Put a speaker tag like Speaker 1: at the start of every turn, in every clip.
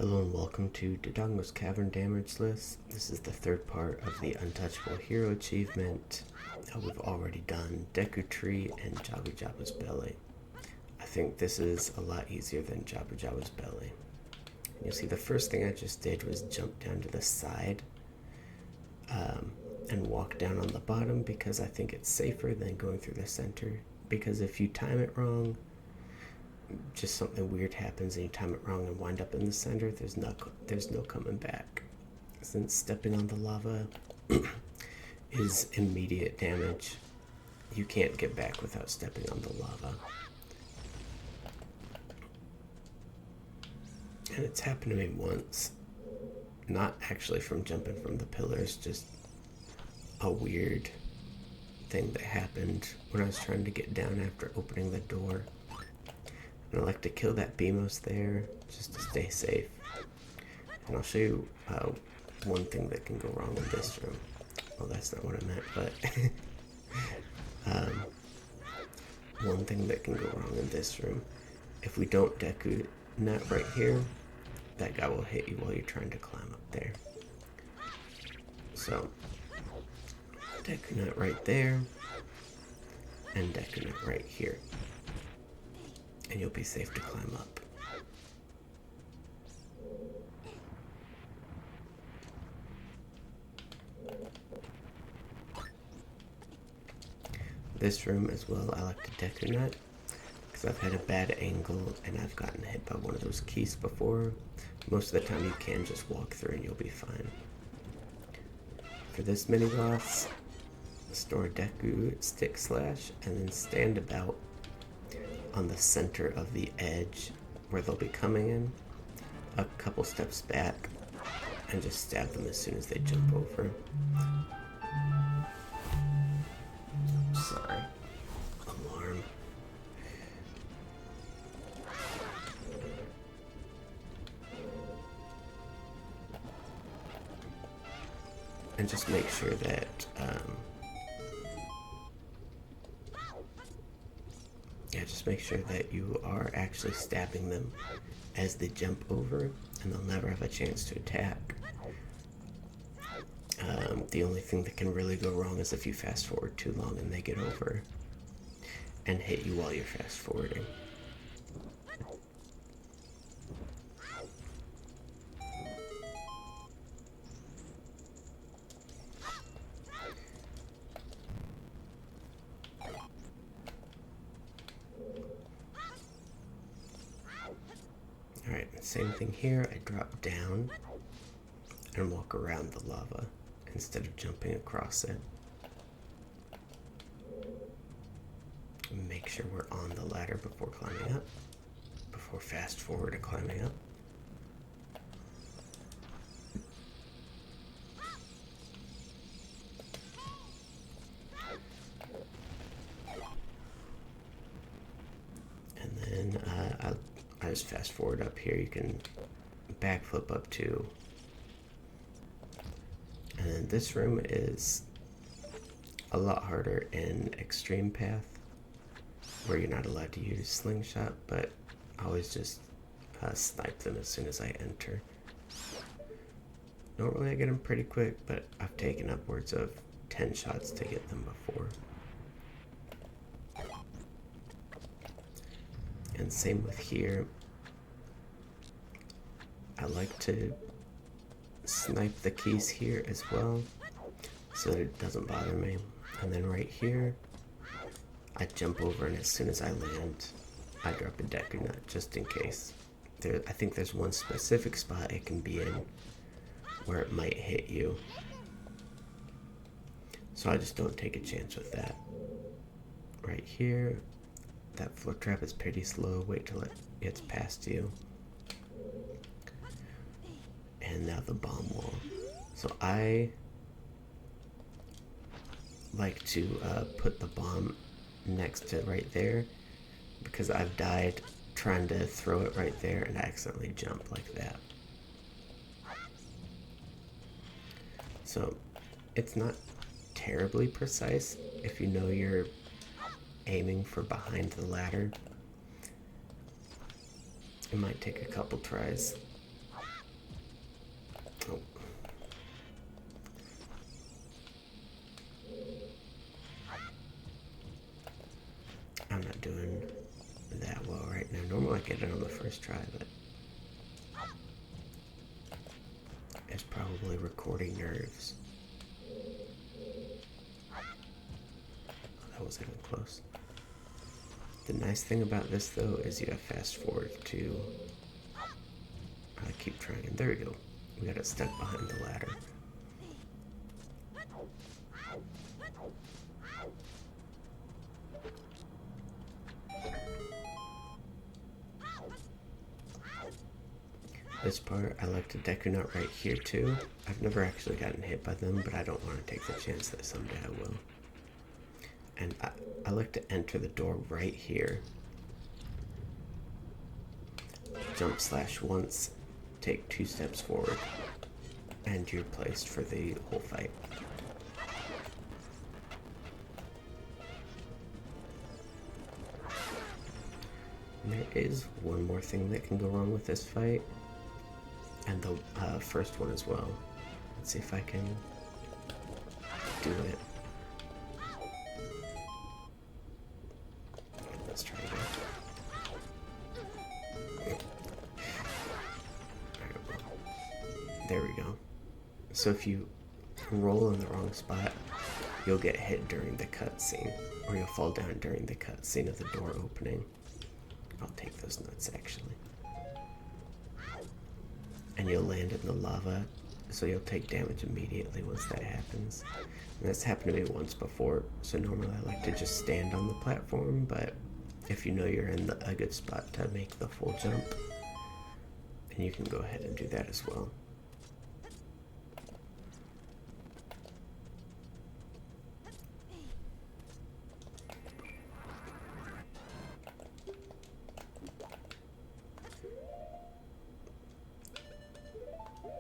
Speaker 1: Hello and welcome to Dodongo's Cavern Damageless. This is the third part of the Untouchable Hero achievement. We've already done Deku Tree and Jabu Jabu's Belly. I think this is a lot easier than Jabu Jabu's Belly. And you'll see the first thing I just did was jump down to the side and walk down on the bottom because I think it's safer than going through the center. Because if you time it wrong, just something weird happens and you time it wrong and wind up in the center, there's no coming back. Since stepping on the lava is immediate damage, you can't get back without stepping on the lava. And it's happened to me once, not actually from jumping from the pillars, just a weird thing that happened when I was trying to get down after opening the door. And I like to kill that Beamos there just to stay safe. And I'll show you one thing that can go wrong in this room. Well, that's not what I meant, but one thing that can go wrong in this room. If we don't Deku Nut right here, that guy will hit you while you're trying to climb up there. So, Deku Nut right there, and Deku Nut right here. And you'll be safe to climb up. This room as well, I like to Deku Nut because I've had a bad angle and I've gotten hit by one of those keys before. Most of the time you can just walk through and you'll be fine. For this mini boss, store Deku Stick Slash and then stand about on the center of the edge where they'll be coming in, a couple steps back, and just stab them as soon as they jump over. Sorry. Alarm. And just make sure that just make sure that you are actually stabbing them as they jump over, and they'll never have a chance to attack. The only thing that can really go wrong is if you fast forward too long and they get over and hit you while you're fast forwarding. Alright, same thing here. I drop down and walk around the lava instead of jumping across it. Make sure we're on the ladder before climbing up, before fast forward to climbing up. And then I just fast forward up here. You can backflip up to. And then this room is a lot harder in Extreme Path, where you're not allowed to use Slingshot, but I always just snipe them as soon as I enter. Normally I get them pretty quick, but I've taken upwards of 10 shots to get them before. And same with here. I like to snipe the keys here as well so that it doesn't bother me. And then right here, I jump over, and as soon as I land, I drop a Deku Nut just in case. I think there's one specific spot it can be in where it might hit you. So I just don't take a chance with that. Right here, that floor trap is pretty slow. Wait till it gets past you. And now the bomb wall. So I like to put the bomb next to right there because I've died trying to throw it right there and I accidentally jump like that. So it's not terribly precise if you know you're aiming for behind the ladder. It might take a couple tries. first try, but it's probably recording nerves. Oh, that wasn't even close. The nice thing about this, though, is you have fast forward to keep trying. And there we go. We got it stuck behind the ladder. This part, I like to Deku Nut right here too. I've never actually gotten hit by them, but I don't want to take the chance that someday I will. And I like to enter the door right here. Jump slash once, take 2 steps forward, and you're placed for the whole fight. And there is one more thing that can go wrong with this fight, and the first one as well. Let's see if I can do it. Let's try again. There we go. So if you roll in the wrong spot, you'll get hit during the cutscene, or you'll fall down during the cutscene of the door opening. I'll take those nuts actually. And you'll land in the lava, so you'll take damage immediately once that happens. And that's happened to me once before, so normally I like to just stand on the platform, but if you know you're in a good spot to make the full jump, then you can go ahead and do that as well.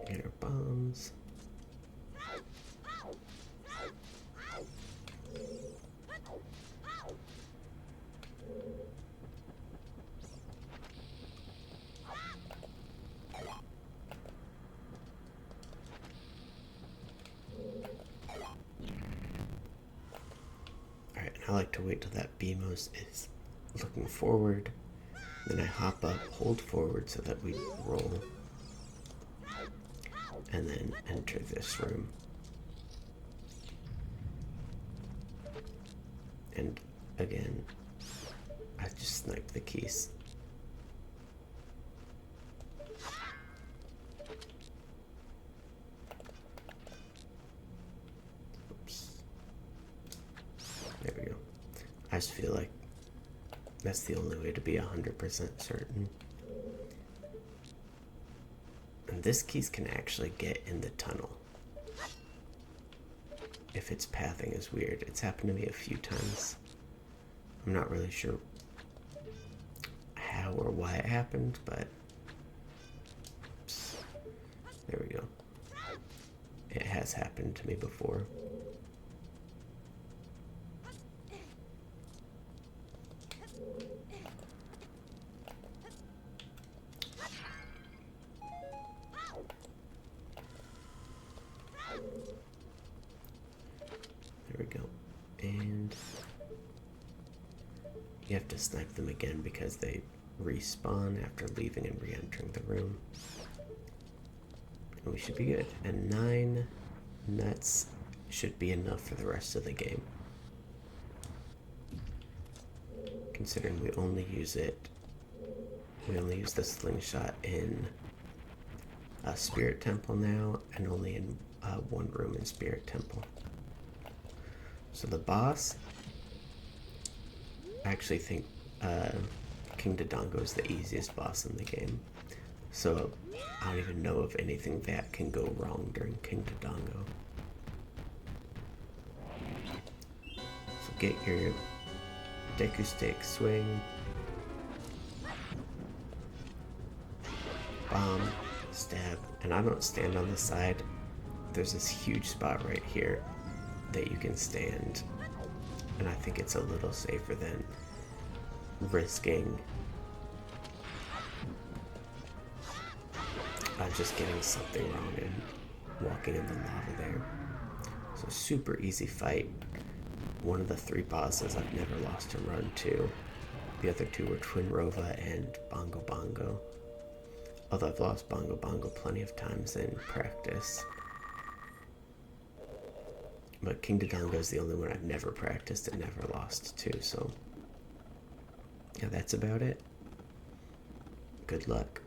Speaker 1: Get our bombs. Alright, and I like to wait till that BMOS is looking forward. Then I hop up, hold forward so that we roll. And then enter this room. And again, I just sniped the keys. Oops. There we go. I just feel like that's the only way to be 100% certain. And this keys can actually get in the tunnel if its pathing is weird. It's happened to me a few times. I'm not really sure how or why it happened, but oops, there we go. It has happened to me before. There we go. And you have to snipe them again because they respawn after leaving and re-entering the room. And we should be good. And 9 nuts should be enough for the rest of the game. Considering we only use the slingshot in Spirit Temple now, and only in one room in Spirit Temple. So the boss, I actually think King Dodongo is the easiest boss in the game. So I don't even know of anything that can go wrong during King Dodongo. So get your Deku Stick, swing, bomb, stab, and I don't stand on the side. There's this huge spot right here that you can stand, and I think it's a little safer than risking just getting something wrong and walking in the lava there. So super easy fight. One of the 3 bosses I've never lost a run to. The other two were Twin Rova and Bongo Bongo. Although I've lost Bongo Bongo plenty of times in practice. But King Dodongo is the only one I've never practiced and never lost to, so yeah, that's about it. Good luck.